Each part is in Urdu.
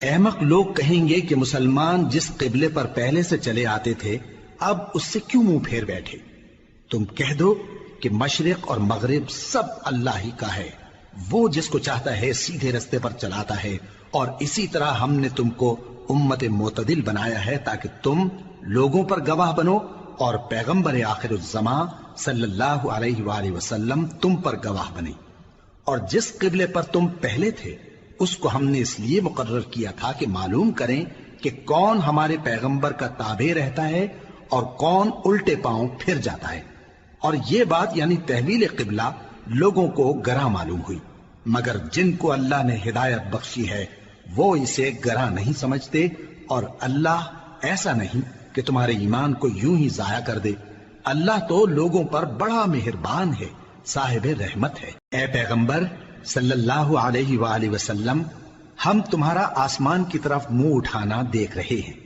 احمق لوگ کہیں گے کہ مسلمان جس قبلے پر پہلے سے چلے آتے تھے اب اس سے کیوں منہ پھیر بیٹھے؟ تم کہہ دو کہ مشرق اور مغرب سب اللہ ہی کا ہے، وہ جس کو چاہتا ہے سیدھے رستے پر چلاتا ہے، اور اسی طرح ہم نے تم کو امت معتدل بنایا ہے تاکہ تم لوگوں پر گواہ بنو اور پیغمبر آخر الزمان صلی اللہ علیہ وآلہ وسلم تم پر گواہ بنے۔ اور جس قبلے پر تم پہلے تھے اس کو ہم نے اس لیے مقرر کیا تھا کہ معلوم کریں کہ کون ہمارے پیغمبر کا تابع رہتا ہے اور کون الٹے پاؤں پھر جاتا ہے۔ اور یہ بات یعنی تحویل قبلہ لوگوں کو گراں معلوم ہوئی، مگر جن کو اللہ نے ہدایت بخشی ہے وہ اسے گراں نہیں سمجھتے، اور اللہ ایسا نہیں کہ تمہارے ایمان کو یوں ہی ضائع کر دے۔ اللہ تو لوگوں پر بڑا مہربان ہے، صاحب رحمت ہے۔ اے پیغمبر صلی اللہ علیہ وآلہ وسلم، ہم تمہارا آسمان کی طرف منہ اٹھانا دیکھ رہے ہیں،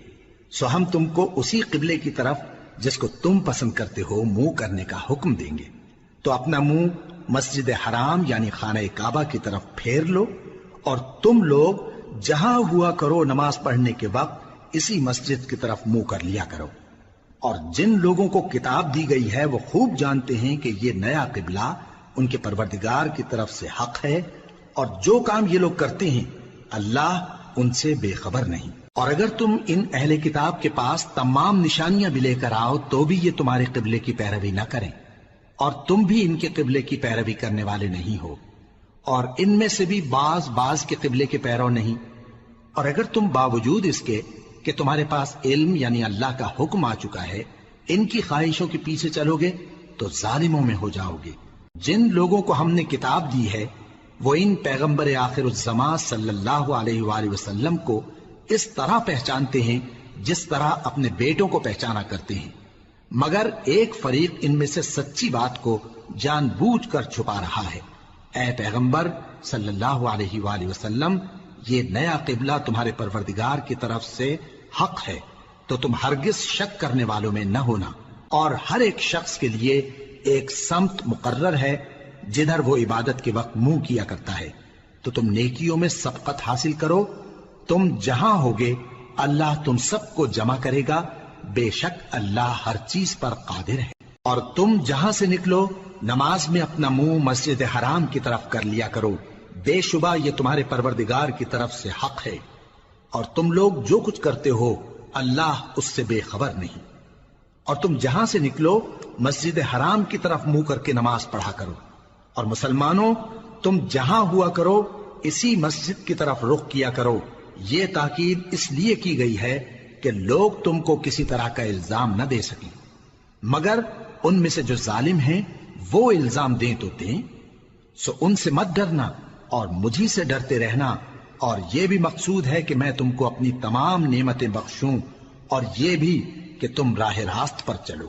سو ہم تم کو اسی قبلے کی طرف جس کو تم پسند کرتے ہو منہ کرنے کا حکم دیں گے۔ تو اپنا منہ مسجد حرام یعنی خانہ کعبہ کی طرف پھیر لو، اور تم لوگ جہاں ہوا کرو نماز پڑھنے کے وقت اسی مسجد کی طرف منہ کر لیا کرو۔ اور جن لوگوں کو کتاب دی گئی ہے وہ خوب جانتے ہیں کہ یہ نیا قبلہ ان کے پروردگار کی طرف سے حق ہے، اور جو کام یہ لوگ کرتے ہیں اللہ ان سے بے خبر نہیں۔ اور اگر تم ان اہل کتاب کے پاس تمام نشانیاں بھی لے کر آؤ تو بھی یہ تمہارے قبلے کی پیروی نہ کریں، اور تم بھی ان کے قبلے کی پیروی کرنے والے نہیں ہو، اور ان میں سے بھی بعض کے قبلے کے پیرو نہیں۔ اور اگر تم باوجود اس کے کہ تمہارے پاس علم یعنی اللہ کا حکم آ چکا ہے ان کی خواہشوں کے پیچھے چلو گے تو ظالموں میں ہو جاؤ گے۔ جن لوگوں کو ہم نے کتاب دی ہے وہ ان پیغمبر آخر الزمان صلی اللہ علیہ وآلہ وسلم کو اس طرح پہچانتے ہیں جس طرح اپنے بیٹوں کو پہچانا کرتے ہیں، مگر ایک فریق ان میں سے سچی بات کو جان بوجھ کر چھپا رہا ہے۔ اے پیغمبر صلی اللہ علیہ وآلہ وسلم، یہ نیا قبلہ تمہارے پروردگار کی طرف سے حق ہے، تو تم ہرگز شک کرنے والوں میں نہ ہونا، اور ہر ایک شخص کے لیے ایک سمت مقرر ہے جدھر وہ عبادت کے وقت منہ کیا کرتا ہے، تو تم نیکیوں میں سبقت حاصل کرو۔ تم جہاں ہوگے اللہ تم سب کو جمع کرے گا، بے شک اللہ ہر چیز پر قادر ہے۔ اور تم جہاں سے نکلو نماز میں اپنا منہ مسجد حرام کی طرف کر لیا کرو، بے شبہ یہ تمہارے پروردگار کی طرف سے حق ہے، اور تم لوگ جو کچھ کرتے ہو اللہ اس سے بے خبر نہیں۔ اور تم جہاں سے نکلو مسجد حرام کی طرف منہ کر کے نماز پڑھا کرو، اور مسلمانوں تم جہاں ہوا کرو اسی مسجد کی طرف رخ کیا کرو۔ یہ تاکید اس لیے کی گئی ہے کہ لوگ تم کو کسی طرح کا الزام نہ دے سکیں، مگر ان میں سے جو ظالم ہیں وہ الزام دیں تو دیں، سو ان سے مت ڈرنا اور مجھی سے ڈرتے رہنا، اور یہ بھی مقصود ہے کہ میں تم کو اپنی تمام نعمتیں بخشوں، اور یہ بھی کہ تم راہ راست پر چلو۔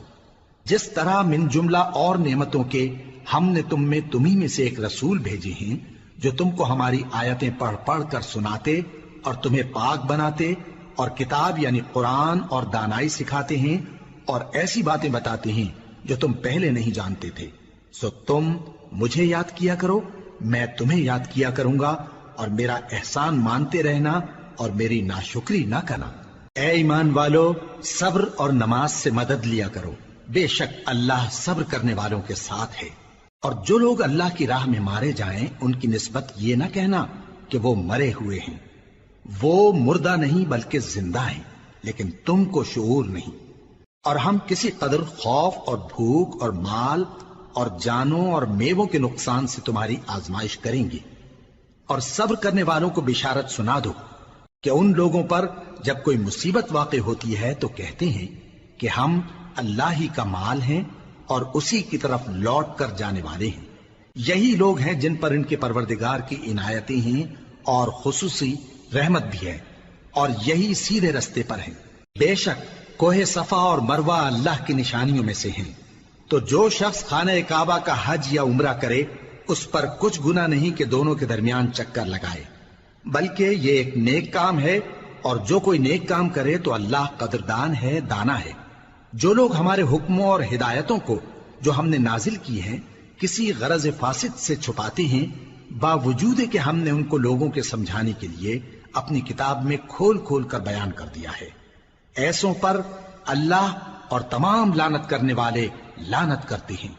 جس طرح من جملہ اور نعمتوں کے ہم نے تمہیں میں سے ایک رسول بھیجے ہیں جو تم کو ہماری آیتیں پڑھ پڑھ کر سناتے اور تمہیں پاک بناتے، اور کتاب یعنی قرآن اور دانائی سکھاتے ہیں، اور ایسی باتیں بتاتے ہیں جو تم پہلے نہیں جانتے تھے، سو تم مجھے یاد کیا کرو، میں تمہیں یاد کیا کروں گا، اور میرا احسان مانتے رہنا اور میری ناشکری نہ کرنا۔ اے ایمان والو، صبر اور نماز سے مدد لیا کرو، بے شک اللہ صبر کرنے والوں کے ساتھ ہے۔ اور جو لوگ اللہ کی راہ میں مارے جائیں ان کی نسبت یہ نہ کہنا کہ وہ مرے ہوئے ہیں، وہ مردہ نہیں بلکہ زندہ ہیں، لیکن تم کو شعور نہیں۔ اور ہم کسی قدر خوف اور بھوک اور مال اور جانوں اور میووں کے نقصان سے تمہاری آزمائش کریں گے، اور صبر کرنے والوں کو بشارت سنا دو کہ ان لوگوں پر جب کوئی مصیبت واقع ہوتی ہے تو کہتے ہیں کہ ہم اللہ ہی کا مال ہیں اور اسی کی طرف لوٹ کر جانے والے ہیں۔ یہی لوگ ہیں جن پر ان کے پروردگار کی عنایتیں ہیں اور خصوصی رحمت بھی ہے، اور یہی سیدھے رستے پر ہیں۔ بے شک کوہ صفا اور مروہ اللہ کی نشانیوں میں سے ہیں، تو جو شخص خانہ کعبہ کا حج یا عمرہ کرے اس پر کچھ گناہ نہیں کہ دونوں کے درمیان چکر لگائے، بلکہ یہ ایک نیک کام ہے، اور جو کوئی نیک کام کرے تو اللہ قدردان ہے، دانا ہے۔ جو لوگ ہمارے حکموں اور ہدایتوں کو جو ہم نے نازل کی ہیں کسی غرض فاسد سے چھپاتے ہیں، باوجود کہ ہم نے ان کو لوگوں کے سمجھانے کے لیے اپنی کتاب میں کھول کھول کر بیان کر دیا ہے۔ ایسوں پر اللہ اور تمام لعنت کرنے والے لعنت کرتے ہیں۔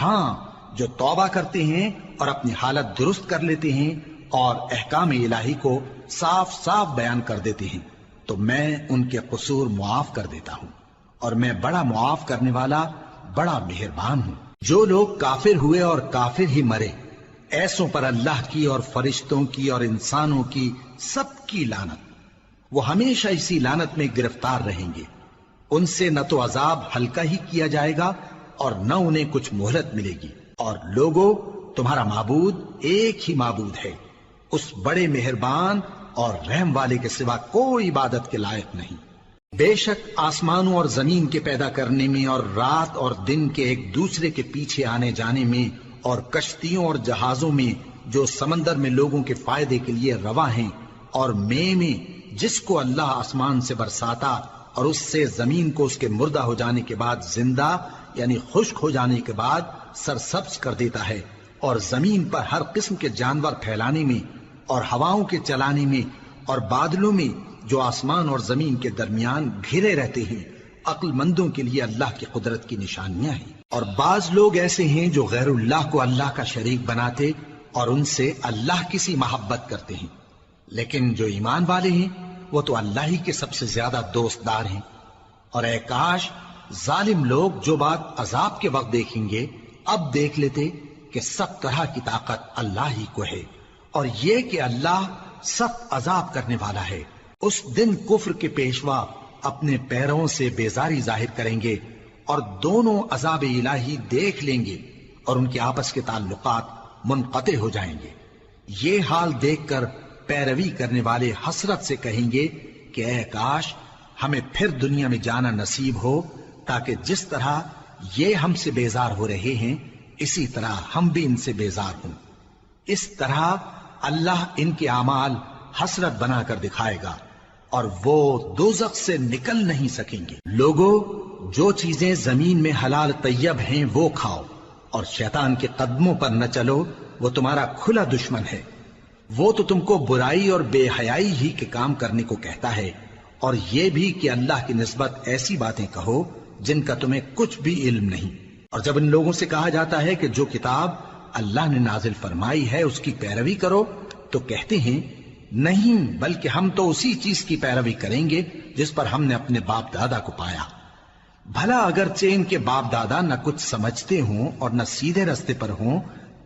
ہاں، جو توبہ کرتے ہیں اور اپنی حالت درست کر لیتے ہیں اور احکام الہی کو صاف صاف بیان کر دیتے ہیں تو میں ان کے قصور معاف کر دیتا ہوں، اور میں بڑا معاف کرنے والا، بڑا مہربان ہوں۔ جو لوگ کافر ہوئے اور کافر ہی مرے، ایسوں پر اللہ کی اور فرشتوں کی اور انسانوں کی سب کی لعنت، وہ ہمیشہ اسی لعنت میں گرفتار رہیں گے۔ ان سے نہ تو عذاب ہلکا ہی کیا جائے گا اور نہ انہیں کچھ مہلت ملے گی۔ اور لوگوں، تمہارا معبود ایک ہی معبود ہے، اس بڑے مہربان اور رحم والے کے سوا کوئی عبادت کے لائق نہیں۔ بے شک آسمانوں اور زمین کے پیدا کرنے میں اور رات اور دن کے ایک دوسرے کے پیچھے آنے جانے میں اور کشتیوں اور جہازوں میں جو سمندر میں لوگوں کے فائدے کے لیے رواں ہیں، اور میں جس کو اللہ آسمان سے برساتا اور اس سے زمین کو اس کے مردہ ہو جانے کے بعد زندہ یعنی خشک ہو جانے کے بعد سرسبز کر دیتا ہے، اور زمین پر ہر قسم کے جانور پھیلانے میں اور ہواؤں کے چلانے میں اور بادلوں میں جو آسمان اور زمین کے درمیان گھرے رہتے ہیں، عقل مندوں کے لیے اللہ کی قدرت کی نشانیاں ہیں۔ اور بعض لوگ ایسے ہیں جو غیر اللہ کو اللہ کا شریک بناتے اور ان سے اللہ کی سی محبت کرتے ہیں، لیکن جو ایمان والے ہیں وہ تو اللہ ہی کے سب سے زیادہ دوست دار ہیں۔ اور اے کاش ظالم لوگ جو بات عذاب کے وقت دیکھیں گے اب دیکھ لیتے کہ سب طرح کی طاقت اللہ ہی کو ہے، اور یہ کہ اللہ سخت عذاب کرنے والا ہے۔ اس دن کفر کے پیشوا اپنے پیروں سے بیزاری ظاہر کریں گے اور دونوں عذاب الہی دیکھ لیں گے اور ان کے آپس کے تعلقات منقطع ہو جائیں گے۔ یہ حال دیکھ کر پیروی کرنے والے حسرت سے کہیں گے کہ اے کاش ہمیں پھر دنیا میں جانا نصیب ہو، تاکہ جس طرح یہ ہم سے بیزار ہو رہے ہیں اسی طرح ہم بھی ان سے بیزار ہوں۔ اس طرح اللہ ان کے اعمال حسرت بنا کر دکھائے گا اور وہ دوزخ سے نکل نہیں سکیں گے۔ لوگوں، جو چیزیں زمین میں حلال طیب ہیں وہ کھاؤ، اور شیطان کے قدموں پر نہ چلو، وہ تمہارا کھلا دشمن ہے۔ وہ تو تم کو برائی اور بے حیائی ہی کے کام کرنے کو کہتا ہے، اور یہ بھی کہ اللہ کی نسبت ایسی باتیں کہو جن کا تمہیں کچھ بھی علم نہیں۔ اور جب ان لوگوں سے کہا جاتا ہے کہ جو کتاب اللہ نے نازل فرمائی ہے اس کی پیروی کرو، تو کہتے ہیں نہیں، بلکہ ہم تو اسی چیز کی پیروی کریں گے جس پر ہم نے اپنے باپ دادا کو پایا۔ بھلا اگرچہ ان کے باپ دادا نہ کچھ سمجھتے ہوں اور نہ سیدھے رستے پر ہوں،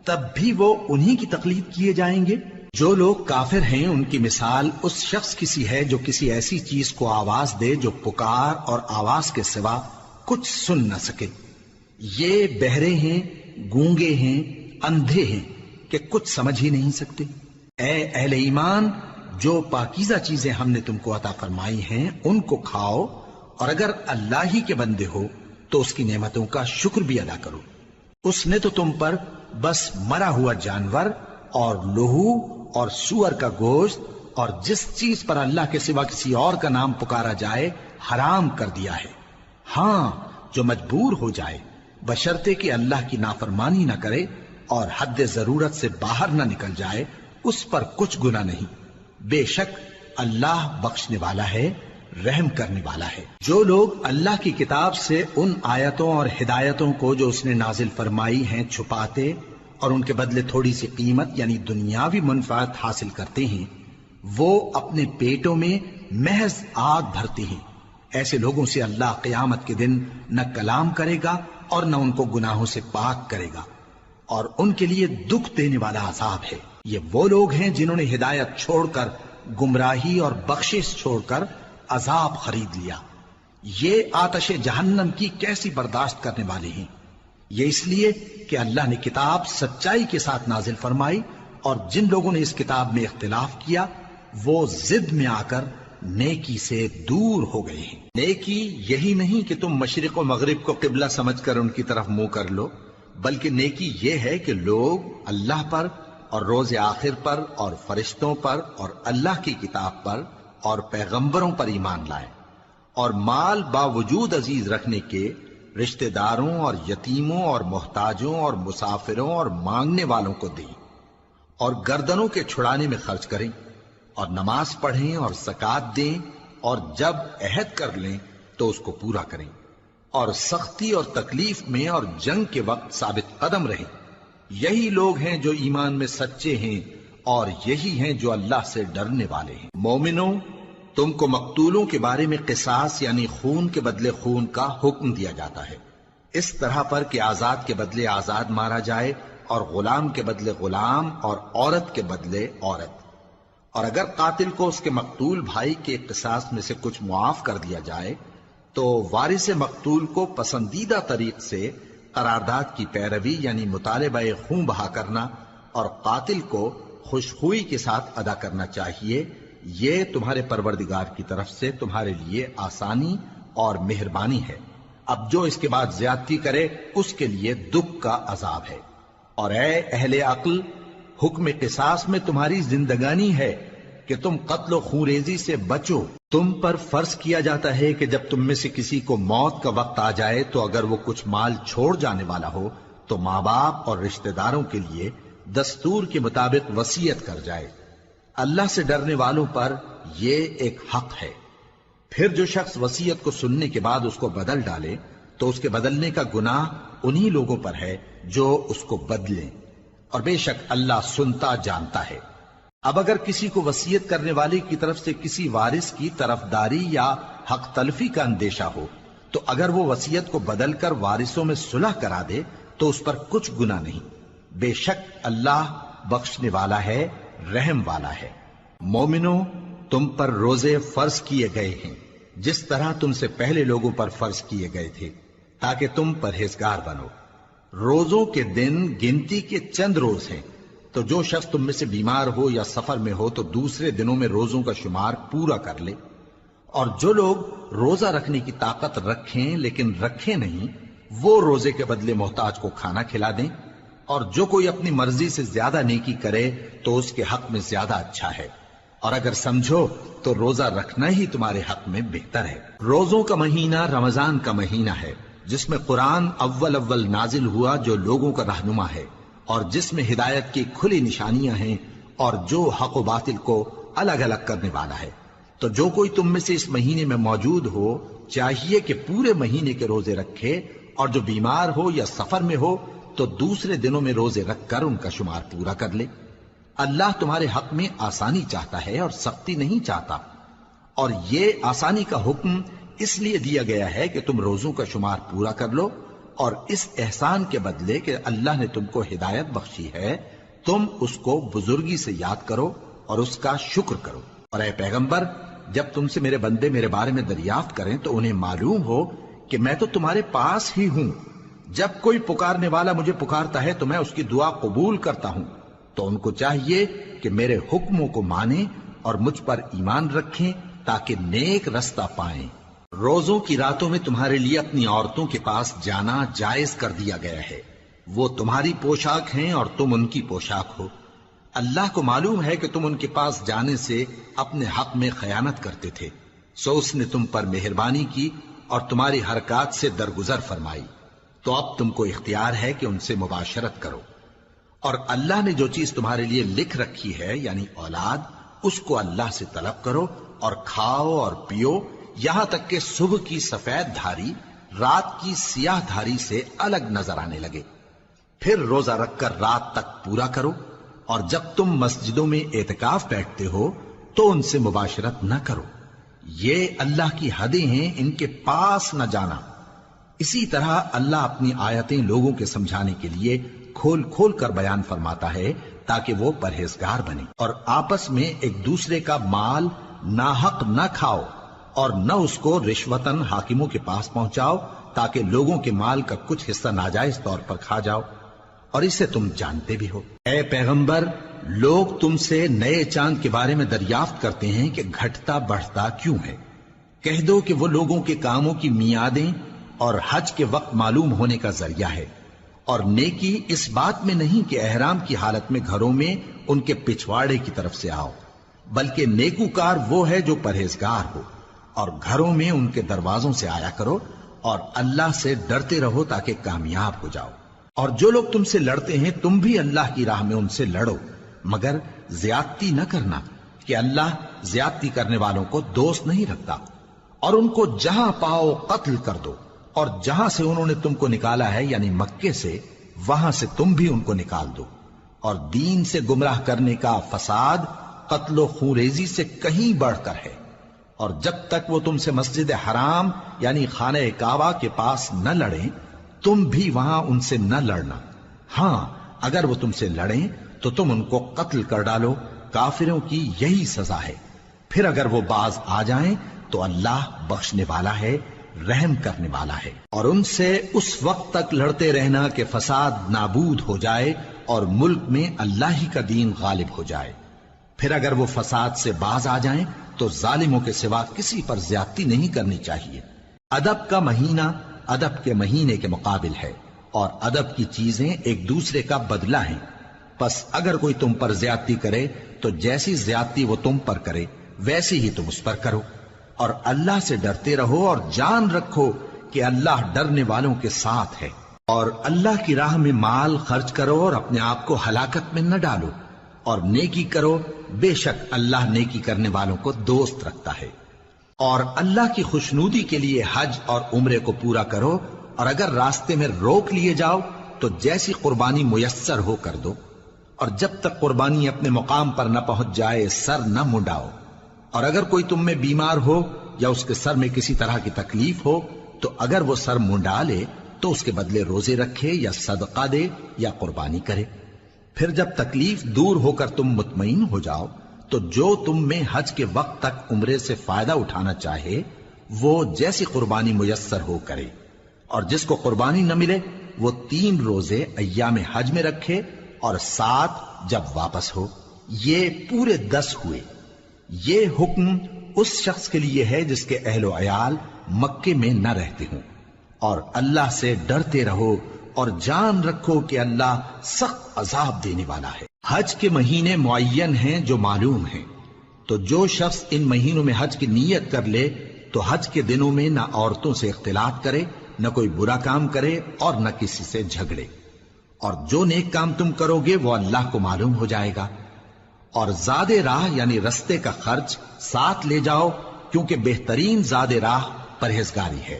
تب بھی وہ انہی کی تقلید کیے جائیں گے۔ جو لوگ کافر ہیں ان کی مثال اس شخص کی سی ہے جو کسی ایسی چیز کو آواز دے جو پکار اور آواز کے سوا کچھ سن نہ سکے۔ یہ بہرے ہیں، گونگے ہیں، اندھے ہیں کہ کچھ سمجھ ہی نہیں سکتے۔ اے اہل ایمان، جو پاکیزہ چیزیں ہم نے تم کو عطا فرمائی ہیں ان کو کھاؤ، اور اگر اللہ ہی کے بندے ہو تو اس کی نعمتوں کا شکر بھی ادا کرو۔ اس نے تو تم پر بس مرا ہوا جانور اور لہو اور سور کا گوشت اور جس چیز پر اللہ کے سوا کسی اور کا نام پکارا جائے حرام کر دیا ہے۔ ہاں، جو مجبور ہو جائے بشرطے کہ اللہ کی نافرمانی نہ کرے اور حد ضرورت سے باہر نہ نکل جائے، اس پر کچھ گناہ نہیں۔ بے شک اللہ بخشنے والا ہے، رحم کرنے والا ہے۔ جو لوگ اللہ کی کتاب سے ان آیتوں اور ہدایتوں کو جو اس نے نازل فرمائی ہیں چھپاتے اور ان کے بدلے تھوڑی سی قیمت یعنی دنیاوی منفعت حاصل کرتے ہیں، وہ اپنے پیٹوں میں محض آگ بھرتے ہیں۔ ایسے لوگوں سے اللہ قیامت کے دن نہ کلام کرے گا اور نہ ان کو گناہوں سے پاک کرے گا، اور ان کے لیے دکھ دینے والا عذاب ہے۔ یہ وہ لوگ ہیں جنہوں نے ہدایت چھوڑ کر گمراہی اور بخشش چھوڑ کر عذاب خرید لیا۔ یہ آتش جہنم کی کیسی برداشت کرنے والے ہیں۔ یہ اس لیے کہ اللہ نے کتاب سچائی کے ساتھ نازل فرمائی، اور جن لوگوں نے اس کتاب میں اختلاف کیا وہ ضد میں آ کر نیکی سے دور ہو گئے ہیں۔ نیکی یہی نہیں کہ تم مشرق و مغرب کو قبلہ سمجھ کر ان کی طرف منہ کر لو، بلکہ نیکی یہ ہے کہ لوگ اللہ پر اور روز آخر پر اور فرشتوں پر اور اللہ کی کتاب پر اور پیغمبروں پر ایمان لائیں، اور مال باوجود عزیز رکھنے کے رشتہ داروں اور یتیموں اور محتاجوں اور مسافروں اور مانگنے والوں کو دیں، اور گردنوں کے چھڑانے میں خرچ کریں، اور نماز پڑھیں اور زکات دیں، اور جب عہد کر لیں تو اس کو پورا کریں، اور سختی اور تکلیف میں اور جنگ کے وقت ثابت قدم رہیں۔ یہی لوگ ہیں جو ایمان میں سچے ہیں، اور یہی ہیں جو اللہ سے ڈرنے والے ہیں۔ مومنوں، تم کو مقتولوں کے بارے میں قصاص یعنی خون کے بدلے خون کا حکم دیا جاتا ہے، اس طرح پر کہ آزاد کے بدلے آزاد مارا جائے، اور غلام کے بدلے غلام، اور عورت کے بدلے عورت۔ اور اگر قاتل کو اس کے مقتول بھائی کے قصاص میں سے کچھ معاف کر دیا جائے تو وارث مقتول کو پسندیدہ طریق سے قرارداد کی پیروی یعنی مطالبہ خون بہا کرنا اور قاتل کو خوشخوئی کے ساتھ ادا کرنا چاہیے۔ یہ تمہارے پروردگار کی طرف سے تمہارے لیے آسانی اور مہربانی ہے۔ اب جو اس کے بعد زیادتی کرے اس کے لیے دکھ کا عذاب ہے۔ اور اے اہل عقل، حکم قصاص میں تمہاری زندگانی ہے کہ تم قتل و خونریزی سے بچو۔ تم پر فرض کیا جاتا ہے کہ جب تم میں سے کسی کو موت کا وقت آ جائے تو اگر وہ کچھ مال چھوڑ جانے والا ہو تو ماں باپ اور رشتہ داروں کے لیے دستور کے مطابق وصیت کر جائے۔ اللہ سے ڈرنے والوں پر یہ ایک حق ہے۔ پھر جو شخص وصیت کو سننے کے بعد اس کو بدل ڈالے تو اس کے بدلنے کا گناہ انہی لوگوں پر ہے جو اس کو بدلیں، اور بے شک اللہ سنتا جانتا ہے۔ اب اگر کسی کو وصیت کرنے والے کی طرف سے کسی وارث کی طرفداری یا حق تلفی کا اندیشہ ہو تو اگر وہ وصیت کو بدل کر وارثوں میں صلح کرا دے تو اس پر کچھ گناہ نہیں، بے شک اللہ بخشنے والا ہے، رحم والا ہے۔ مومنوں، تم پر روزے فرض کیے گئے ہیں جس طرح تم سے پہلے لوگوں پر فرض کیے گئے تھے تاکہ تم پرہیزگار بنو۔ روزوں کے دن گنتی کے چند روز ہیں، تو جو شخص تم میں سے بیمار ہو یا سفر میں ہو تو دوسرے دنوں میں روزوں کا شمار پورا کر لے۔ اور جو لوگ روزہ رکھنے کی طاقت رکھیں لیکن رکھیں نہیں، وہ روزے کے بدلے محتاج کو کھانا کھلا دیں۔ اور جو کوئی اپنی مرضی سے زیادہ نیکی کرے تو اس کے حق میں زیادہ اچھا ہے، اور اگر سمجھو تو روزہ رکھنا ہی تمہارے حق میں بہتر ہے۔ روزوں کا مہینہ رمضان کا مہینہ ہے جس میں قرآن اول نازل ہوا، جو لوگوں کا رہنما ہے اور جس میں ہدایت کی کھلی نشانیاں ہیں، اور جو حق و باطل کو الگ الگ کرنے والا ہے۔ تو جو کوئی تم میں سے اس مہینے میں موجود ہو چاہیے کہ پورے مہینے کے روزے رکھے، اور جو بیمار ہو یا سفر میں ہو تو دوسرے دنوں میں روزے رکھ کر ان کا شمار پورا کر لے۔ اللہ تمہارے حق میں آسانی چاہتا ہے اور سختی نہیں چاہتا، اور یہ آسانی کا حکم اس لیے دیا گیا ہے کہ تم روزوں کا شمار پورا کر لو، اور اس احسان کے بدلے کہ اللہ نے تم کو ہدایت بخشی ہے تم اس کو بزرگی سے یاد کرو اور اس کا شکر کرو۔ اور اے پیغمبر، جب تم سے میرے بندے میرے بارے میں دریافت کریں تو انہیں معلوم ہو کہ میں تو تمہارے پاس ہی ہوں۔ جب کوئی پکارنے والا مجھے پکارتا ہے تو میں اس کی دعا قبول کرتا ہوں، تو ان کو چاہیے کہ میرے حکموں کو مانیں اور مجھ پر ایمان رکھیں تاکہ نیک رستہ پائیں۔ روزوں کی راتوں میں تمہارے لیے اپنی عورتوں کے پاس جانا جائز کر دیا گیا ہے، وہ تمہاری پوشاک ہیں اور تم ان کی پوشاک ہو۔ اللہ کو معلوم ہے کہ تم ان کے پاس جانے سے اپنے حق میں خیانت کرتے تھے، سو اس نے تم پر مہربانی کی اور تمہاری حرکات سے درگزر فرمائی، تو اب تم کو اختیار ہے کہ ان سے مباشرت کرو۔ اور اللہ نے جو چیز تمہارے لیے لکھ رکھی ہے یعنی اولاد، اس کو اللہ سے طلب کرو اور کھاؤ اور پیو یہاں تک کہ صبح کی سفید دھاری رات کی سیاہ دھاری سے الگ نظر آنے لگے، پھر روزہ رکھ کر رات تک پورا کرو۔ اور جب تم مسجدوں میں اعتکاف بیٹھتے ہو تو ان سے مباشرت نہ کرو، یہ اللہ کی حدیں ہیں، ان کے پاس نہ جانا۔ اسی طرح اللہ اپنی آیتیں لوگوں کے سمجھانے کے لیے کھول کھول کر بیان فرماتا ہے تاکہ وہ پرہیزگار بنے۔ اور آپس میں ایک دوسرے کا مال ناحق نہ کھاؤ، اور نہ اس کو رشوتاً حاکموں کے پاس پہنچاؤ تاکہ لوگوں کے مال کا کچھ حصہ ناجائز طور پر کھا جاؤ، اور اسے تم جانتے بھی ہو۔ اے پیغمبر، لوگ تم سے نئے چاند کے بارے میں دریافت کرتے ہیں کہ گھٹتا بڑھتا کیوں ہے۔ کہہ دو کہ وہ لوگوں کے کاموں کی میعادیں اور حج کے وقت معلوم ہونے کا ذریعہ ہے، اور نیکی اس بات میں نہیں کہ احرام کی حالت میں گھروں میں ان کے پچھواڑے کی طرف سے آؤ، بلکہ نیکوکار وہ ہے جو پرہیزگار ہو، اور گھروں میں ان کے دروازوں سے آیا کرو، اور اللہ سے ڈرتے رہو تاکہ کامیاب ہو جاؤ۔ اور جو لوگ تم سے لڑتے ہیں تم بھی اللہ کی راہ میں ان سے لڑو، مگر زیادتی نہ کرنا، کہ اللہ زیادتی کرنے والوں کو دوست نہیں رکھتا، اور ان کو جہاں پاؤ قتل کر دو، اور جہاں سے انہوں نے تم کو نکالا ہے یعنی مکے سے، وہاں سے تم بھی ان کو نکال دو۔ اور دین سے گمراہ کرنے کا فساد قتل و خونریزی سے کہیں بڑھ کر ہے، اور جب تک وہ تم سے مسجد حرام یعنی خانہ کعبہ کے پاس نہ لڑیں تم بھی وہاں ان سے نہ لڑنا۔ ہاں اگر وہ تم سے لڑیں تو تم ان کو قتل کر ڈالو، کافروں کی یہی سزا ہے۔ پھر اگر وہ باز آ جائیں تو اللہ بخشنے والا ہے، رحم کرنے والا ہے۔ اور ان سے اس وقت تک لڑتے رہنا کہ فساد نابود ہو جائے اور ملک میں اللہ ہی کا دین غالب ہو جائے۔ پھر اگر وہ فساد سے باز آ جائیں تو ظالموں کے سوا کسی پر زیادتی نہیں کرنی چاہیے۔ ادب کا مہینہ ادب کے مہینے کے مقابل ہے، اور ادب کی چیزیں ایک دوسرے کا بدلہ ہیں۔ پس اگر کوئی تم پر زیادتی کرے تو جیسی زیادتی وہ تم پر کرے ویسی ہی تم اس پر کرو، اور اللہ سے ڈرتے رہو اور جان رکھو کہ اللہ ڈرنے والوں کے ساتھ ہے۔ اور اللہ کی راہ میں مال خرچ کرو اور اپنے آپ کو ہلاکت میں نہ ڈالو، اور نیکی کرو، بے شک اللہ نیکی کرنے والوں کو دوست رکھتا ہے۔ اور اللہ کی خوشنودی کے لیے حج اور عمرے کو پورا کرو، اور اگر راستے میں روک لیے جاؤ تو جیسی قربانی میسر ہو کر دو، اور جب تک قربانی اپنے مقام پر نہ پہنچ جائے سر نہ منڈاؤ۔ اور اگر کوئی تم میں بیمار ہو یا اس کے سر میں کسی طرح کی تکلیف ہو تو اگر وہ سر منڈا لے تو اس کے بدلے روزے رکھے یا صدقہ دے یا قربانی کرے۔ پھر جب تکلیف دور ہو کر تم مطمئن ہو جاؤ تو جو تم میں حج کے وقت تک عمرے سے فائدہ اٹھانا چاہے وہ جیسی قربانی میسر ہو کرے، اور جس کو قربانی نہ ملے وہ 3 روزے ایام حج میں رکھے اور 7 جب واپس ہو، یہ پورے 10 ہوئے۔ یہ حکم اس شخص کے لیے ہے جس کے اہل و عیال مکے میں نہ رہتے ہوں۔ اور اللہ سے ڈرتے رہو اور جان رکھو کہ اللہ سخت عذاب دینے والا ہے۔ حج کے مہینے معین ہیں جو معلوم ہیں، تو جو شخص ان مہینوں میں حج کی نیت کر لے تو حج کے دنوں میں نہ عورتوں سے اختلاط کرے، نہ کوئی برا کام کرے اور نہ کسی سے جھگڑے۔ اور جو نیک کام تم کرو گے وہ اللہ کو معلوم ہو جائے گا۔ اور زاد راہ یعنی رستے کا خرچ ساتھ لے جاؤ، کیونکہ بہترین زاد راہ پرہیزگاری ہے۔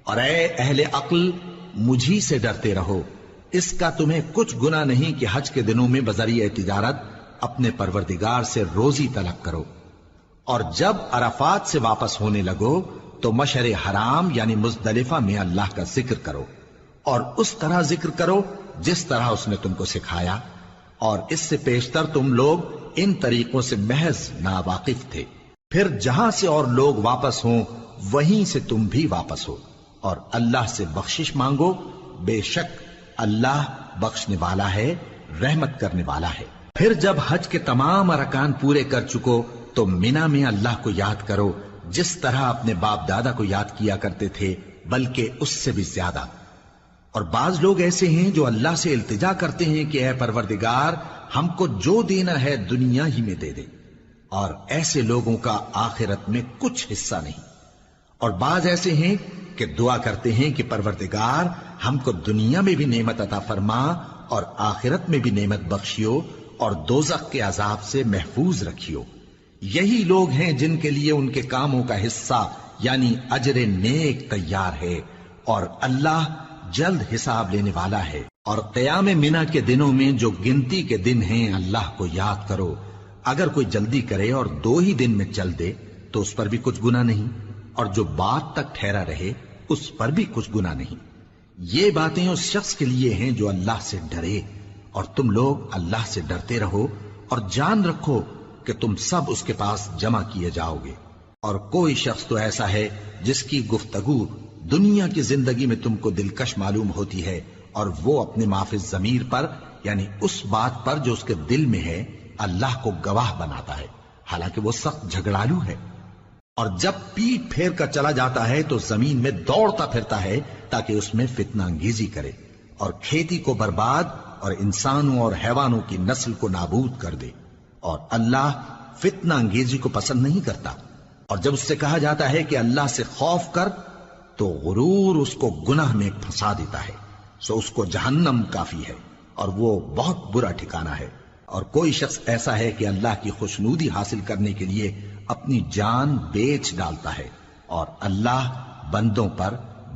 اور اے اہل عقل مجھی سے ڈرتے رہو، اس کا تمہیں کچھ گناہ نہیں کہ حج کے دنوں میں بذریعہ تجارت اپنے پروردگار سے روزی طلب کرو۔ اور جب عرفات سے واپس ہونے لگو تو مشعر حرام یعنی مزدلفہ میں اللہ کا ذکر کرو، اور اس طرح ذکر کرو جس طرح اس نے تم کو سکھایا، اور اس سے پیشتر تم لوگ ان طریقوں سے محض ناواقف تھے۔ پھر جہاں سے اور لوگ واپس ہوں وہیں سے تم بھی واپس ہو، اور اللہ سے بخشش مانگو، بے شک اللہ بخشنے والا ہے، رحمت کرنے والا ہے۔ پھر جب حج کے تمام ارکان پورے کر چکو تو مینا میں اللہ کو یاد کرو جس طرح اپنے باپ دادا کو یاد کیا کرتے تھے، بلکہ اس سے بھی زیادہ۔ اور بعض لوگ ایسے ہیں جو اللہ سے التجا کرتے ہیں کہ اے پروردگار ہم کو جو دینا ہے دنیا ہی میں دے دے، اور ایسے لوگوں کا آخرت میں کچھ حصہ نہیں۔ اور بعض ایسے ہیں کہ دعا کرتے ہیں کہ پروردگار ہم کو دنیا میں بھی نعمت عطا فرما اور آخرت میں بھی نعمت بخشیو اور دوزخ کے عذاب سے محفوظ رکھیو۔ یہی لوگ ہیں جن کے لیے ان کے کاموں کا حصہ یعنی اجر نیک تیار ہے، اور اللہ جلد حساب لینے والا ہے۔ اور قیام منا کے دنوں میں جو گنتی کے دن ہیں اللہ کو یاد کرو، اگر کوئی جلدی کرے اور 2 ہی دن میں چل دے تو اس پر بھی کچھ گناہ نہیں، اور جو بات تک ٹھہرا رہے اس پر بھی کچھ گناہ نہیں۔ یہ باتیں اس شخص کے لیے ہیں جو اللہ سے ڈرے، اور تم لوگ اللہ سے ڈرتے رہو اور جان رکھو کہ تم سب اس کے پاس جمع کیے جاؤ گے۔ اور کوئی شخص تو ایسا ہے جس کی گفتگو دنیا کی زندگی میں تم کو دلکش معلوم ہوتی ہے، اور وہ اپنے معافی ضمیر پر یعنی اس بات پر جو اس کے دل میں ہے اللہ کو گواہ بناتا ہے، حالانکہ وہ سخت جھگڑالو ہے۔ اور جب پیٹ پھیر کر چلا جاتا ہے تو زمین میں دوڑتا پھرتا ہے تاکہ اس میں فتنہ انگیزی کرے اور کھیتی کو برباد اور انسانوں اور حیوانوں کی نسل کو نابود کر دے، اور اللہ فتنہ انگیزی کو پسند نہیں کرتا۔ اور جب اس سے کہا جاتا ہے کہ اللہ سے خوف کر تو غرور اس کو گناہ میں پھنسا دیتا ہے، سو اس کو جہنم کافی ہے اور وہ بہت برا ٹھکانہ ہے۔ اور کوئی شخص ایسا ہے کہ اللہ کی خوشنودی حاصل کرنے کے لیے اپنی جان بیچ ڈالتا ہے، اور اللہ بندوں پر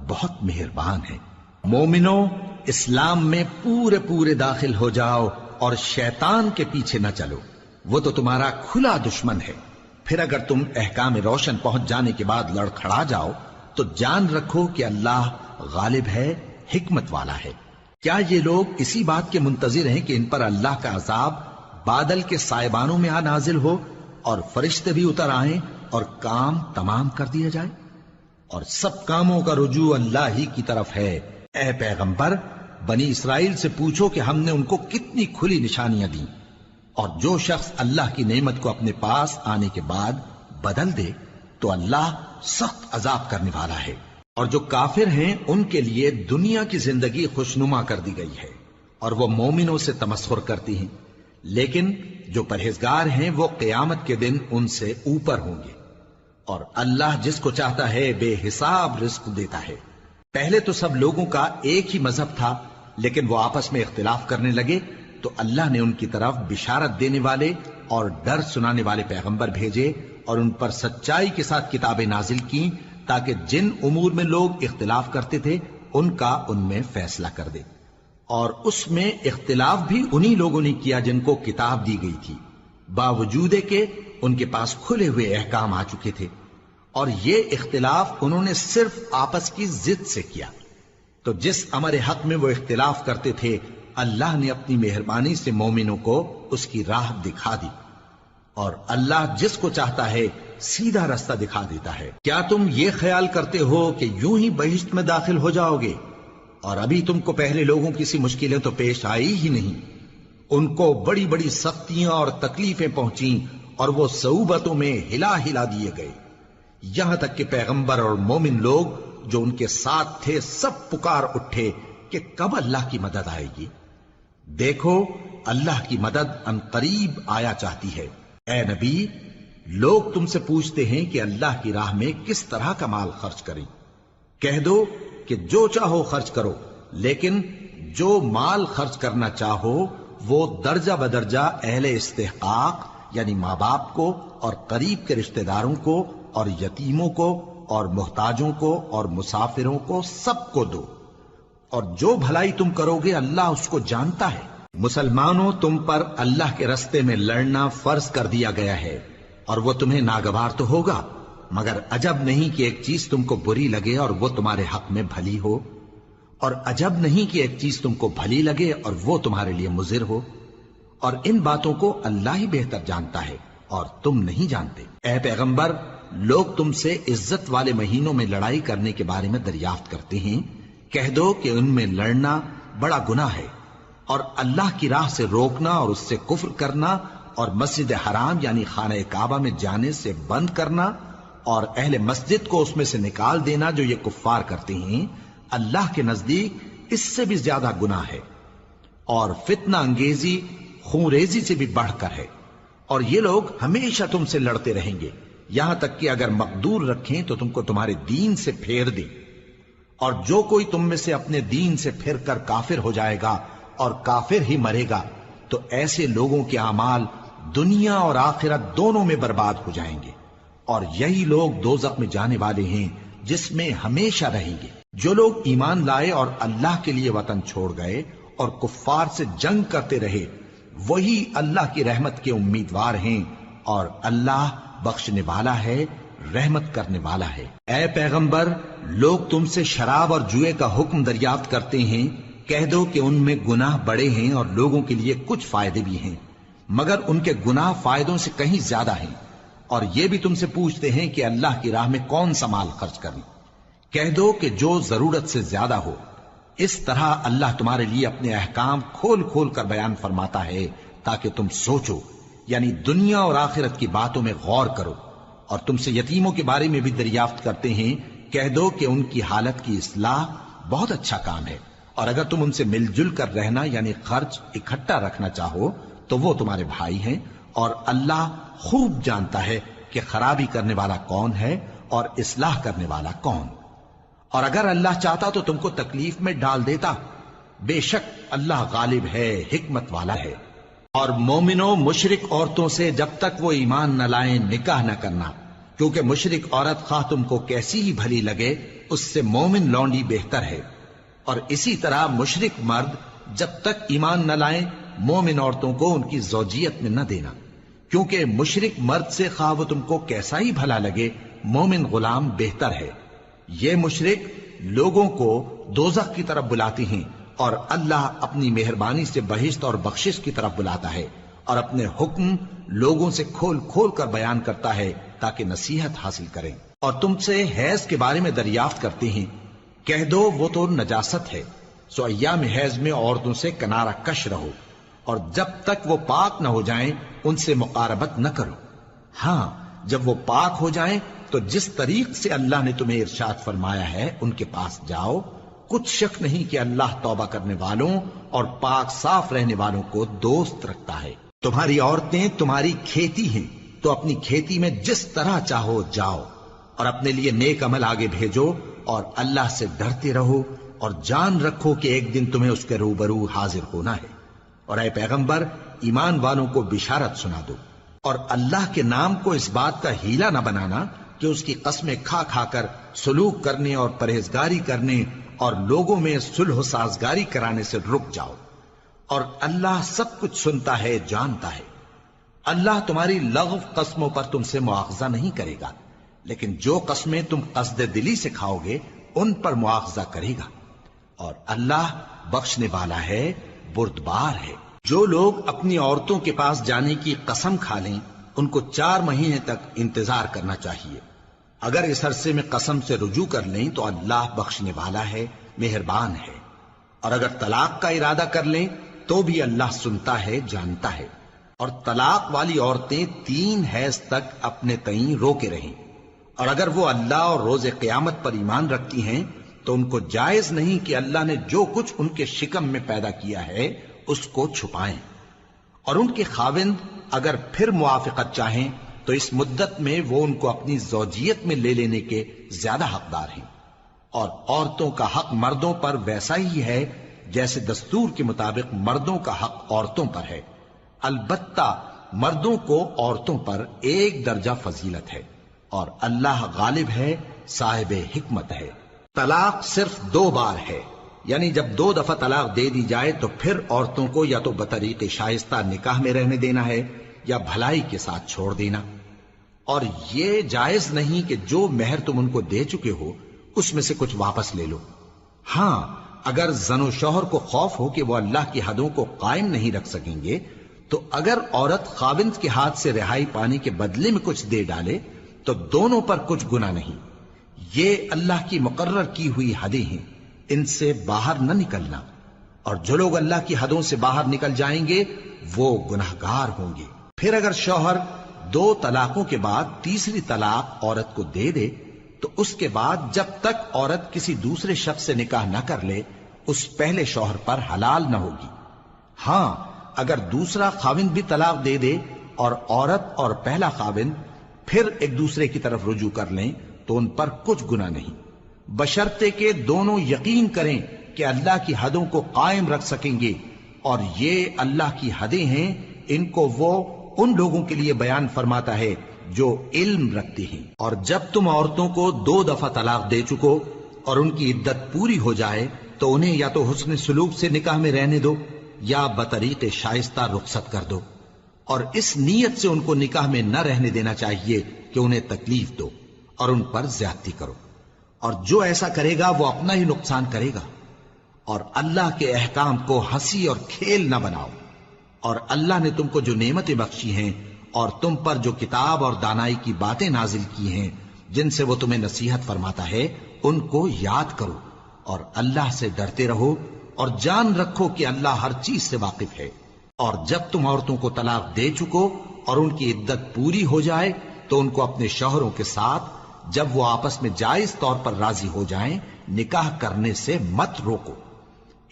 بہت مہربان ہے۔ مومنو، اسلام میں پورے پورے داخل ہو جاؤ اور شیطان کے پیچھے نہ چلو، وہ تو تمہارا کھلا دشمن ہے۔ پھر اگر تم احکام روشن پہنچ جانے کے بعد لڑکھڑا جاؤ تو جان رکھو کہ اللہ غالب ہے، حکمت والا ہے۔ کیا یہ لوگ اسی بات کے منتظر ہیں کہ ان پر اللہ کا عذاب بادل کے سائبانوں میں نازل ہو اور فرشتے بھی اتر آئیں اور کام تمام کر دیا جائے؟ اور سب کاموں کا رجوع اللہ ہی کی طرف ہے۔ اے پیغمبر، بنی اسرائیل سے پوچھو کہ ہم نے ان کو کتنی کھلی نشانیاں دیں، اور جو شخص اللہ کی نعمت کو اپنے پاس آنے کے بعد بدل دے تو اللہ سخت عذاب کرنے والا ہے۔ اور جو کافر ہیں ان کے لیے دنیا کی زندگی خوشنما کر دی گئی ہے، اور وہ مومنوں سے تمسخر کرتی ہیں، لیکن جو پرہیزگار ہیں وہ قیامت کے دن ان سے اوپر ہوں گے۔ اور اللہ جس کو چاہتا ہے بے حساب رزق دیتا ہے۔ پہلے تو سب لوگوں کا ایک ہی مذہب تھا، لیکن وہ آپس میں اختلاف کرنے لگے تو اللہ نے ان کی طرف بشارت دینے والے اور ڈر سنانے والے پیغمبر بھیجے، اور ان پر سچائی کے ساتھ کتابیں نازل کی، تاکہ جن امور میں لوگ اختلاف کرتے تھے ان کا ان میں فیصلہ کر دے۔ اور اس میں اختلاف بھی انہی لوگوں نے کیا جن کو کتاب دی گئی تھی، باوجود کہ ان کے پاس کھلے ہوئے احکام آ چکے تھے، اور یہ اختلاف انہوں نے صرف آپس کی ضد سے کیا۔ تو جس امر حق میں وہ اختلاف کرتے تھے اللہ نے اپنی مہربانی سے مومنوں کو اس کی راہ دکھا دی، اور اللہ جس کو چاہتا ہے سیدھا رستہ دکھا دیتا ہے۔ کیا تم یہ خیال کرتے ہو کہ یوں ہی بہشت میں داخل ہو جاؤ گے، اور ابھی تم کو پہلے لوگوں کی سی مشکلیں تو پیش آئی ہی نہیں؟ ان کو بڑی بڑی سختیاں اور تکلیفیں پہنچیں، اور وہ صعوبتوں میں ہلا ہلا دیے گئے، یہاں تک کہ پیغمبر اور مومن لوگ جو ان کے ساتھ تھے سب پکار اٹھے کہ کب اللہ کی مدد آئے گی۔ دیکھو اللہ کی مدد ان قریب آیا چاہتی ہے۔ اے نبی، لوگ تم سے پوچھتے ہیں کہ اللہ کی راہ میں کس طرح کا مال خرچ کریں۔ کہہ دو کہ جو چاہو خرچ کرو، لیکن جو مال خرچ کرنا چاہو وہ درجہ بدرجہ اہل استحقاق یعنی ماں باپ کو اور قریب کے رشتہ داروں کو اور یتیموں کو اور محتاجوں کو اور مسافروں کو سب کو دو، اور جو بھلائی تم کرو گے اللہ اس کو جانتا ہے۔ مسلمانوں، تم پر اللہ کے رستے میں لڑنا فرض کر دیا گیا ہے، اور وہ تمہیں ناگوار تو ہوگا، مگر عجب نہیں کہ ایک چیز تم کو بری لگے اور وہ تمہارے حق میں بھلی ہو، اور عجب نہیں کہ ایک چیز تم کو بھلی لگے اور وہ تمہارے لیے مضر ہو، اور ان باتوں کو اللہ ہی بہتر جانتا ہے اور تم نہیں جانتے۔ اے پیغمبر، لوگ تم سے عزت والے مہینوں میں لڑائی کرنے کے بارے میں دریافت کرتے ہیں، کہہ دو کہ ان میں لڑنا بڑا گناہ ہے، اور اللہ کی راہ سے روکنا اور اس سے کفر کرنا اور مسجد حرام یعنی خانہ کعبہ میں جانے سے بند کرنا اور اہل مسجد کو اس میں سے نکال دینا جو یہ کفار کرتے ہیں، اللہ کے نزدیک اس سے بھی زیادہ گناہ ہے، اور فتنہ انگیزی خون ریزی سے بھی بڑھ کر ہے۔ اور یہ لوگ ہمیشہ تم سے لڑتے رہیں گے، یہاں تک کہ اگر مقدور رکھیں تو تم کو تمہارے دین سے پھیر دیں، اور جو کوئی تم میں سے اپنے دین سے پھر کر کافر ہو جائے گا اور کافر ہی مرے گا تو ایسے لوگوں کے اعمال دنیا اور آخرت دونوں میں برباد ہو جائیں گے، اور یہی لوگ دوزخ میں جانے والے ہیں جس میں ہمیشہ رہیں گے۔ جو لوگ ایمان لائے اور اللہ کے لیے وطن چھوڑ گئے اور کفار سے جنگ کرتے رہے وہی اللہ کی رحمت کے امیدوار ہیں، اور اللہ بخشنے والا ہے، رحمت کرنے والا ہے۔ اے پیغمبر، لوگ تم سے شراب اور جوئے کا حکم دریافت کرتے ہیں، کہہ دو کہ ان میں گناہ بڑے ہیں اور لوگوں کے لیے کچھ فائدے بھی ہیں، مگر ان کے گناہ فائدوں سے کہیں زیادہ ہیں۔ اور یہ بھی تم سے پوچھتے ہیں کہ اللہ کی راہ میں کون سا مال خرچ کریں، کہہ دو کہ جو ضرورت سے زیادہ ہو۔ اس طرح اللہ تمہارے لیے اپنے احکام کھول کھول کر بیان فرماتا ہے تاکہ تم سوچو، یعنی دنیا اور آخرت کی باتوں میں غور کرو۔ اور تم سے یتیموں کے بارے میں بھی دریافت کرتے ہیں، کہہ دو کہ ان کی حالت کی اصلاح بہت اچھا کام ہے، اور اگر تم ان سے مل جل کر رہنا یعنی خرچ اکٹھا رکھنا چاہو تو وہ تمہارے بھائی ہیں، اور اللہ خوب جانتا ہے کہ خرابی کرنے والا کون ہے اور اصلاح کرنے والا کون۔ اور اگر اللہ چاہتا تو تم کو تکلیف میں ڈال دیتا، بے شک اللہ غالب ہے، حکمت والا ہے۔ اور مومنوں مشرک عورتوں سے جب تک وہ ایمان نہ لائیں نکاح نہ کرنا، کیونکہ مشرک عورت خواہ تم کو کیسی ہی بھلی لگے اس سے مومن لونڈی بہتر ہے۔ اور اسی طرح مشرک مرد جب تک ایمان نہ لائیں مومن عورتوں کو ان کی زوجیت میں نہ دینا، کیونکہ مشرک مرد سے خواہ وہ تم کو کیسا ہی بھلا لگے مومن غلام بہتر ہے۔ یہ مشرک لوگوں کو دوزخ کی طرف بلاتی ہیں، اور اللہ اپنی مہربانی سے بہشت اور بخشش کی طرف بلاتا ہے، اور اپنے حکم لوگوں سے کھول کھول کر بیان کرتا ہے تاکہ نصیحت حاصل کریں۔ اور تم سے حیض کے بارے میں دریافت کرتے ہیں، کہہ دو وہ تو نجاست ہے، سو ایام حیض میں عورتوں سے کنارہ کش رہو، اور جب تک وہ پاک نہ ہو جائیں ان سے مقاربت نہ کرو۔ ہاں جب وہ پاک ہو جائیں تو جس طریق سے اللہ نے تمہیں ارشاد فرمایا ہے ان کے پاس جاؤ، کچھ شک نہیں کہ اللہ توبہ کرنے والوں اور پاک صاف رہنے والوں کو دوست رکھتا ہے۔ تمہاری عورتیں تمہاری کھیتی ہیں، تو اپنی کھیتی میں جس طرح چاہو جاؤ، اور اپنے لیے نیک عمل آگے بھیجو، اور اللہ سے ڈرتے رہو، اور جان رکھو کہ ایک دن تمہیں اس کے روبرو حاضر ہونا ہے۔ اور اے پیغمبر ایمان والوں کو بشارت سنا دو، اور اللہ کے نام کو اس بات کا ہیلا نہ بنانا کہ اس کی قسمیں کھا کھا کر سلوک کرنے اور پرہیزگاری کرنے اور لوگوں میں صلح و سازگاری کرانے سے رک جاؤ، اور اللہ سب کچھ سنتا ہے جانتا ہے۔ اللہ تمہاری لغو قسموں پر تم سے مواخذہ نہیں کرے گا، لیکن جو قسمیں تم قصد دلی سے کھاؤ گے ان پر مواخذہ کرے گا، اور اللہ بخشنے والا ہے بردبار ہے۔ جو لوگ اپنی عورتوں کے پاس جانے کی قسم کھا لیں ان کو 4 مہینے تک انتظار کرنا چاہیے۔ اگر اس عرصے میں قسم سے رجوع کر لیں تو اللہ بخشنے والا ہے، مہربان ہے۔ اور اگر طلاق کا ارادہ کر لیں تو بھی اللہ سنتا ہے جانتا ہے۔ اور طلاق والی عورتیں 3 حیض تک اپنے تئیں روکے رہیں، اور اگر وہ اللہ اور روز قیامت پر ایمان رکھتی ہیں تو ان کو جائز نہیں کہ اللہ نے جو کچھ ان کے شکم میں پیدا کیا ہے اس کو چھپائیں۔ اور ان کے خاوند اگر پھر موافقت چاہیں تو اس مدت میں وہ ان کو اپنی زوجیت میں لے لینے کے زیادہ حقدار ہیں۔ اور عورتوں کا حق مردوں پر ویسا ہی ہے جیسے دستور کے مطابق مردوں کا حق عورتوں پر ہے، البتہ مردوں کو عورتوں پر 1 درجہ فضیلت ہے، اور اللہ غالب ہے، صاحب حکمت ہے۔ طلاق صرف 2 بار ہے، یعنی جب 2 دفعہ طلاق دے دی جائے تو پھر عورتوں کو یا تو بطریق شائستہ نکاح میں رہنے دینا ہے یا بھلائی کے ساتھ چھوڑ دینا۔ اور یہ جائز نہیں کہ جو مہر تم ان کو دے چکے ہو اس میں سے کچھ واپس لے لو۔ ہاں اگر زن و شوہر کو خوف ہو کہ وہ اللہ کی حدوں کو قائم نہیں رکھ سکیں گے تو اگر عورت خاوند کے ہاتھ سے رہائی پانے کے بدلے میں کچھ دے ڈالے تو دونوں پر کچھ گناہ نہیں۔ یہ اللہ کی مقرر کی ہوئی حدیں ہیں، ان سے باہر نہ نکلنا، اور جو لوگ اللہ کی حدوں سے باہر نکل جائیں گے وہ گناہگار ہوں گے۔ پھر اگر شوہر 2 طلاقوں کے بعد تیسری طلاق عورت کو دے دے تو اس کے بعد جب تک عورت کسی دوسرے شخص سے نکاح نہ کر لے اس پہلے شوہر پر حلال نہ ہوگی۔ ہاں اگر دوسرا خاوند بھی طلاق دے دے اور عورت اور پہلا خاوند پھر ایک دوسرے کی طرف رجوع کر لیں تو ان پر کچھ گناہ نہیں، بشرطے کہ دونوں یقین کریں کہ اللہ کی حدوں کو قائم رکھ سکیں گے، اور یہ اللہ کی حدیں ہیں، ان کو وہ ان لوگوں کے لیے بیان فرماتا ہے جو علم رکھتے ہیں۔ اور جب تم عورتوں کو 2 دفعہ طلاق دے چکو اور ان کی عدت پوری ہو جائے تو انہیں یا تو حسن سلوک سے نکاح میں رہنے دو یا بطریق شائستہ رخصت کر دو، اور اس نیت سے ان کو نکاح میں نہ رہنے دینا چاہیے کہ انہیں تکلیف دو اور ان پر زیادتی کرو، اور جو ایسا کرے گا وہ اپنا ہی نقصان کرے گا۔ اور اللہ کے احکام کو ہنسی اور کھیل نہ بناؤ، اور اللہ نے تم کو جو نعمتیں بخشی ہیں اور تم پر جو کتاب اور دانائی کی باتیں نازل کی ہیں جن سے وہ تمہیں نصیحت فرماتا ہے ان کو یاد کرو، اور اللہ سے ڈرتے رہو، اور جان رکھو کہ اللہ ہر چیز سے واقف ہے۔ اور جب تم عورتوں کو طلاق دے چکو اور ان کی عدت پوری ہو جائے تو ان کو اپنے شوہروں کے ساتھ جب وہ آپس میں جائز طور پر راضی ہو جائیں نکاح کرنے سے مت روکو۔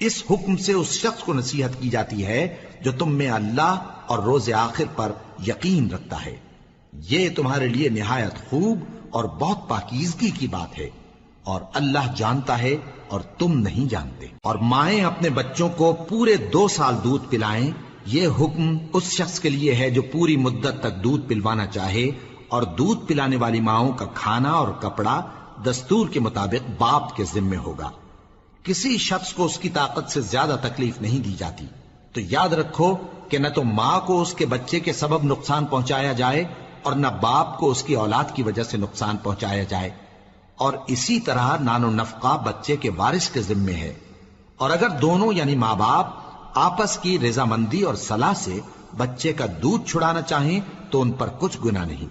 اس حکم سے اس شخص کو نصیحت کی جاتی ہے جو تم میں اللہ اور روز آخر پر یقین رکھتا ہے۔ یہ تمہارے لیے نہایت خوب اور بہت پاکیزگی کی بات ہے، اور اللہ جانتا ہے اور تم نہیں جانتے۔ اور مائیں اپنے بچوں کو پورے 2 سال دودھ پلائیں یہ حکم اس شخص کے لیے ہے جو پوری مدت تک دودھ پلوانا چاہے، اور دودھ پلانے والی ماؤں کا کھانا اور کپڑا دستور کے مطابق باپ کے ذمے ہوگا۔ کسی شخص کو اس کی طاقت سے زیادہ تکلیف نہیں دی جاتی، تو یاد رکھو کہ نہ تو ماں کو اس کے بچے کے سبب نقصان پہنچایا جائے اور نہ باپ کو اس کی اولاد کی وجہ سے نقصان پہنچایا جائے، اور اسی طرح نان و نفقہ بچے کے وارث کے ذمے ہے۔ اور اگر دونوں یعنی ماں باپ آپس کی رضامندی اور صلاح سے بچے کا دودھ چھڑانا چاہیں تو ان پر کچھ گناہ نہیں،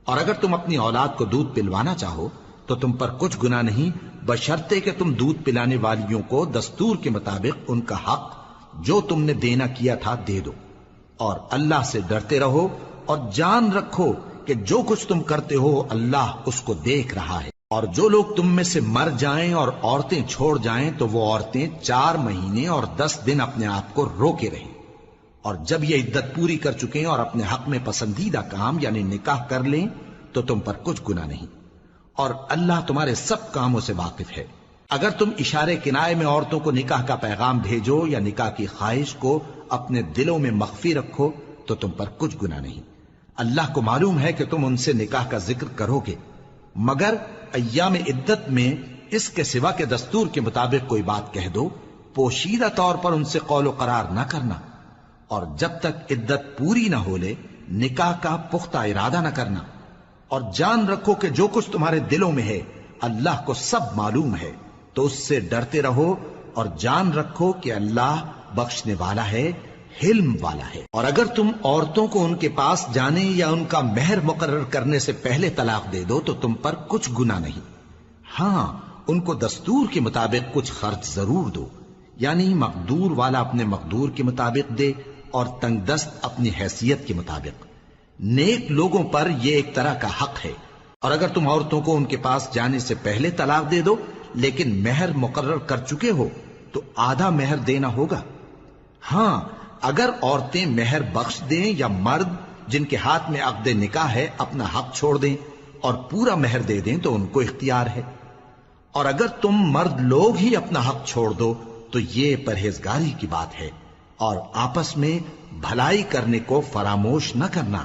اور اگر تم اپنی اولاد کو دودھ پلوانا چاہو تو تم پر کچھ گناہ نہیں، بشرطے کہ تم دودھ پلانے والیوں کو دستور کے مطابق ان کا حق جو تم نے دینا کیا تھا دے دو، اور اللہ سے ڈرتے رہو اور جان رکھو کہ جو کچھ تم کرتے ہو اللہ اس کو دیکھ رہا ہے۔ اور جو لوگ تم میں سے مر جائیں اور عورتیں چھوڑ جائیں تو وہ عورتیں 4 مہینے اور 10 دن اپنے آپ کو روکے رہیں، اور جب یہ عدت پوری کر چکیں اور اپنے حق میں پسندیدہ کام یعنی نکاح کر لیں تو تم پر کچھ گناہ نہیں، اور اللہ تمہارے سب کاموں سے واقف ہے۔ اگر تم اشارے کنائے میں عورتوں کو نکاح کا پیغام بھیجو یا نکاح کی خواہش کو اپنے دلوں میں مخفی رکھو تو تم پر کچھ گناہ نہیں۔ اللہ کو معلوم ہے کہ تم ان سے نکاح کا ذکر کرو گے، مگر ایام عدت میں اس کے سوا کے دستور کے مطابق کوئی بات کہہ دو، پوشیدہ طور پر ان سے قول و قرار نہ کرنا، اور جب تک عدت پوری نہ ہو لے نکاح کا پختہ ارادہ نہ کرنا، اور جان رکھو کہ جو کچھ تمہارے دلوں میں ہے اللہ کو سب معلوم ہے، تو اس سے ڈرتے رہو اور جان رکھو کہ اللہ بخشنے والا ہے، حلم والا ہے۔ اور اگر تم عورتوں کو ان کے پاس جانے یا ان کا مہر مقرر کرنے سے پہلے طلاق دے دو تو تم پر کچھ گناہ نہیں، ہاں ان کو دستور کے مطابق کچھ خرچ ضرور دو، یعنی مقدور والا اپنے مقدور کے مطابق دے اور تنگ دست اپنی حیثیت کے مطابق۔ نیک لوگوں پر یہ ایک طرح کا حق ہے۔ اور اگر تم عورتوں کو ان کے پاس جانے سے پہلے طلاق دے دو لیکن مہر مقرر کر چکے ہو تو آدھا مہر دینا ہوگا۔ ہاں اگر عورتیں مہر بخش دیں یا مرد جن کے ہاتھ میں عقد نکاح ہے اپنا حق چھوڑ دیں اور پورا مہر دے دیں تو ان کو اختیار ہے، اور اگر تم مرد لوگ ہی اپنا حق چھوڑ دو تو یہ پرہیزگاری کی بات ہے، اور آپس میں بھلائی کرنے کو فراموش نہ کرنا۔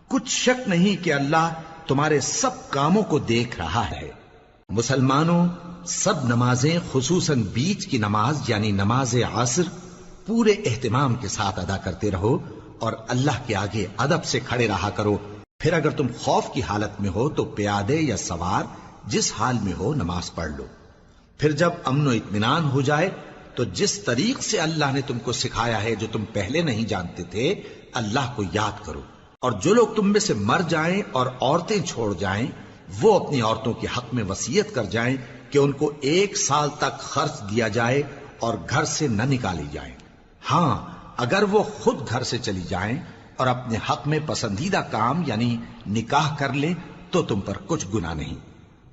کچھ شک نہیں کہ اللہ تمہارے سب کاموں کو دیکھ رہا ہے۔ مسلمانوں، سب نمازیں خصوصاً بیچ کی نماز یعنی نماز عصر پورے اہتمام کے ساتھ ادا کرتے رہو اور اللہ کے آگے ادب سے کھڑے رہا کرو۔ پھر اگر تم خوف کی حالت میں ہو تو پیادے یا سوار جس حال میں ہو نماز پڑھ لو۔ پھر جب امن و اطمینان ہو جائے تو جس طریق سے اللہ نے تم کو سکھایا ہے جو تم پہلے نہیں جانتے تھے اللہ کو یاد کرو۔ اور جو لوگ تم میں سے مر جائیں اور عورتیں چھوڑ جائیں وہ اپنی عورتوں کے حق میں وصیت کر جائیں کہ ان کو 1 سال تک خرچ دیا جائے اور گھر سے نہ نکالی جائیں۔ ہاں اگر وہ خود گھر سے چلی جائیں اور اپنے حق میں پسندیدہ کام یعنی نکاح کر لیں تو تم پر کچھ گناہ نہیں،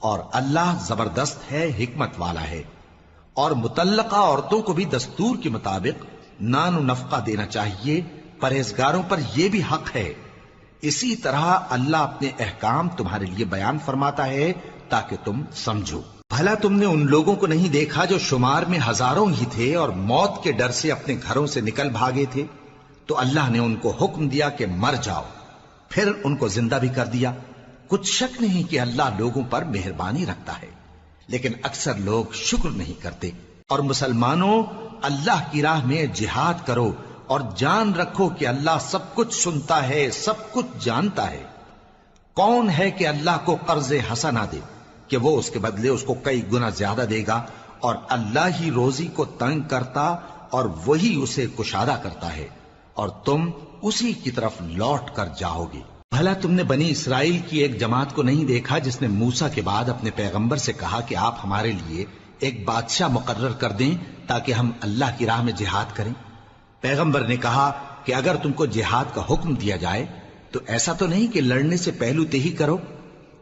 اور اللہ زبردست ہے، حکمت والا ہے۔ اور مطلقہ عورتوں کو بھی دستور کے مطابق نان و نفقہ دینا چاہیے، پرہیزگاروں پر یہ بھی حق ہے۔ اسی طرح اللہ اپنے احکام تمہارے لیے بیان فرماتا ہے تاکہ تم سمجھو۔ بھلا تم نے ان لوگوں کو نہیں دیکھا جو شمار میں ہزاروں ہی تھے اور موت کے ڈر سے اپنے گھروں سے نکل بھاگے تھے؟ تو اللہ نے ان کو حکم دیا کہ مر جاؤ، پھر ان کو زندہ بھی کر دیا۔ کچھ شک نہیں کہ اللہ لوگوں پر مہربانی رکھتا ہے، لیکن اکثر لوگ شکر نہیں کرتے۔ اور مسلمانوں، اللہ کی راہ میں جہاد کرو اور جان رکھو کہ اللہ سب کچھ سنتا ہے، سب کچھ جانتا ہے۔ کون ہے کہ اللہ کو قرض حسنہ دے کہ وہ اس کے بدلے اس کو کئی گنا زیادہ دے گا، اور اللہ ہی روزی کو تنگ کرتا اور وہی اسے کشادہ کرتا ہے، اور تم اسی کی طرف لوٹ کر جاؤ گے۔ بھلا تم نے بنی اسرائیل کی ایک جماعت کو نہیں دیکھا جس نے موسیٰ کے بعد اپنے پیغمبر سے کہا کہ آپ ہمارے لیے ایک بادشاہ مقرر کر دیں تاکہ ہم اللہ کی راہ میں جہاد کریں؟ پیغمبر نے کہا کہ اگر تم کو جہاد کا حکم دیا جائے تو ایسا تو نہیں کہ لڑنے سے پہلو تہی کرو۔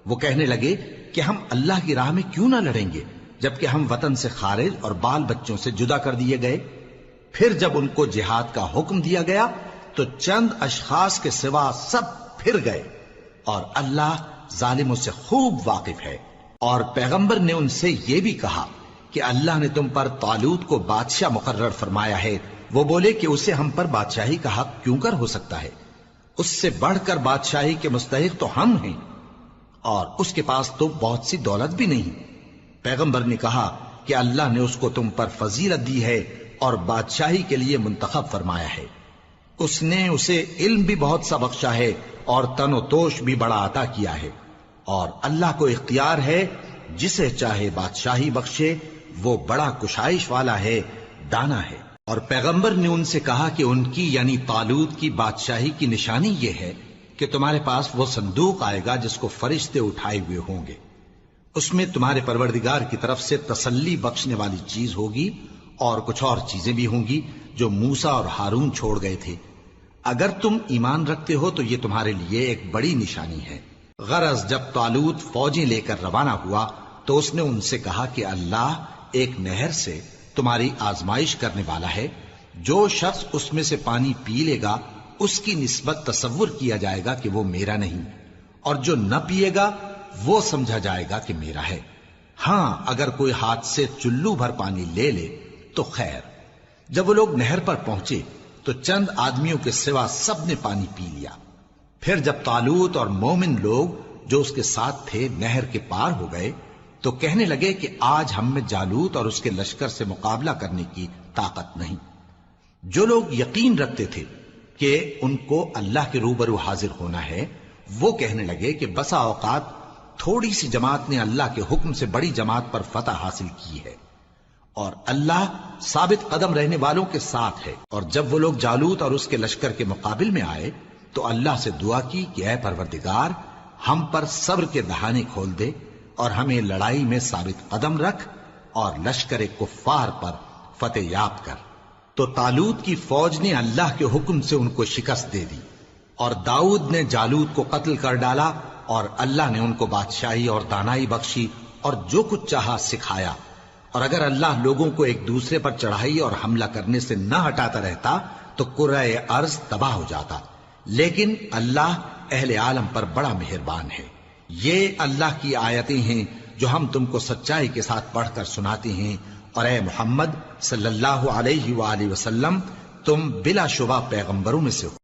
وہ کہنے لگے کہ ہم اللہ کی راہ میں کیوں نہ لڑیں گے جبکہ ہم وطن سے خارج اور بال بچوں سے جدا کر دیے گئے۔ پھر جب ان کو جہاد کا حکم دیا گیا تو چند اشخاص کے سوا سب پھر گئے، اور اللہ ظالموں سے خوب واقف ہے۔ اور پیغمبر نے ان سے یہ بھی کہا کہ اللہ نے تم پر طالوت کو بادشاہ مقرر فرمایا ہے وہ بولے کہ اسے ہم پر بادشاہی کا حق کیوں کر ہو سکتا ہے؟ اس سے بڑھ کر بادشاہی کے مستحق تو ہم ہیں، اور اس کے پاس تو بہت سی دولت بھی نہیں۔ پیغمبر نے کہا کہ اللہ نے اس کو تم پر فضیلت دی ہے اور بادشاہی کے لیے منتخب فرمایا ہے۔ اس نے اسے علم بھی بہت سا بخشا ہے اور تن و توش بھی بڑا عطا کیا ہے، اور اللہ کو اختیار ہے جسے چاہے بادشاہی بخشے، وہ بڑا کشائش والا ہے، دانا ہے۔ اور پیغمبر نے ان سے کہا کہ ان کی یعنی طالوت کی بادشاہی کی نشانی یہ ہے کہ تمہارے پاس وہ صندوق آئے گا جس کو فرشتے اٹھائے ہوئے ہوں گے، اس میں تمہارے پروردگار کی طرف سے تسلی بخشنے والی چیز ہوگی اور کچھ اور چیزیں بھی ہوں گی جو موسیٰ اور ہارون چھوڑ گئے تھے۔ اگر تم ایمان رکھتے ہو تو یہ تمہارے لیے ایک بڑی نشانی ہے۔ غرض جب طالوت فوجیں لے کر روانہ ہوا تو اس نے ان سے کہا کہ اللہ ایک نہر سے تمہاری آزمائش کرنے والا ہے، جو شخص اس میں سے پانی پی لے گا اس کی نسبت تصور کیا جائے گا کہ وہ میرا نہیں، اور جو نہ پیے گا وہ سمجھا جائے گا کہ میرا ہے۔ ہاں اگر کوئی ہاتھ سے چلو بھر پانی لے لے تو خیر۔ جب وہ لوگ نہر پر پہنچے تو چند آدمیوں کے سوا سب نے پانی پی لیا۔ پھر جب طالوت اور مومن لوگ جو اس کے ساتھ تھے نہر کے پار ہو گئے تو کہنے لگے کہ آج ہم میں جالوت اور اس کے لشکر سے مقابلہ کرنے کی طاقت نہیں۔ جو لوگ یقین رکھتے تھے کہ ان کو اللہ کے روبرو حاضر ہونا ہے، وہ کہنے لگے کہ بسا اوقات تھوڑی سی جماعت نے اللہ کے حکم سے بڑی جماعت پر فتح حاصل کی ہے، اور اللہ ثابت قدم رہنے والوں کے ساتھ ہے۔ اور جب وہ لوگ جالوت اور اس کے لشکر کے مقابل میں آئے تو اللہ سے دعا کی کہ اے پروردگار، ہم پر صبر کے دہانے کھول دے اور ہمیں لڑائی میں ثابت قدم رکھ اور لشکر کفار پر فتح یاب کر۔ تو طالوت کی فوج نے اللہ کے حکم سے ان کو شکست دے دی، اور داؤد نے جالوت کو قتل کر ڈالا، اور اللہ نے ان کو بادشاہی اور دانائی بخشی اور جو کچھ چاہا سکھایا۔ اور اگر اللہ لوگوں کو ایک دوسرے پر چڑھائی اور حملہ کرنے سے نہ ہٹاتا رہتا تو کرۂ ارض تباہ ہو جاتا، لیکن اللہ اہل عالم پر بڑا مہربان ہے۔ یہ اللہ کی آیتیں ہیں جو ہم تم کو سچائی کے ساتھ پڑھ کر سناتے ہیں، اور اے محمد صلی اللہ علیہ وآلہ وسلم تم بلا شبہ پیغمبروں میں سے ہو۔